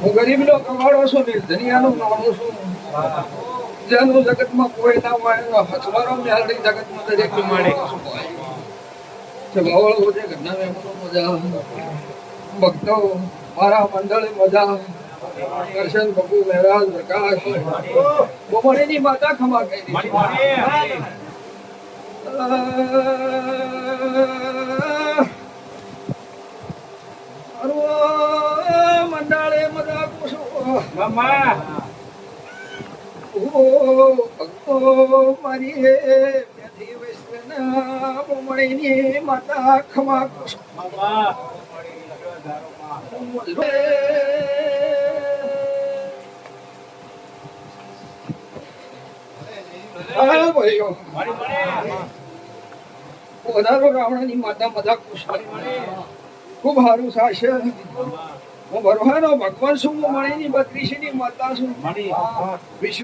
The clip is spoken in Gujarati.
હું ગરીબનો કમાડો છું ને ધનિયાનું માણું છું. જેનું જગતમાં કોઈ ના હોય એનો હથવારો મેળવી જગતમાં દરેક માણે ભાવળો છે ઘરના મહેમાનો મજા, ભક્તો મારા મંડળે મજા, દર્શન બબુ મહેરાજ પ્રકાશ બોમણીની માતા ખમા કહી મંડાળે મજા પૂછો ભક્તો મારી ત્યાંથી વૈષ્ણવ બોમણીની માતા ખમા પૂછો રાવણાની માતા મજાક ખૂબ સારું સાશે. હું ભરવાનો ભગવાન છું. હું મણીની 32 ની માતા છું. વિશ્વ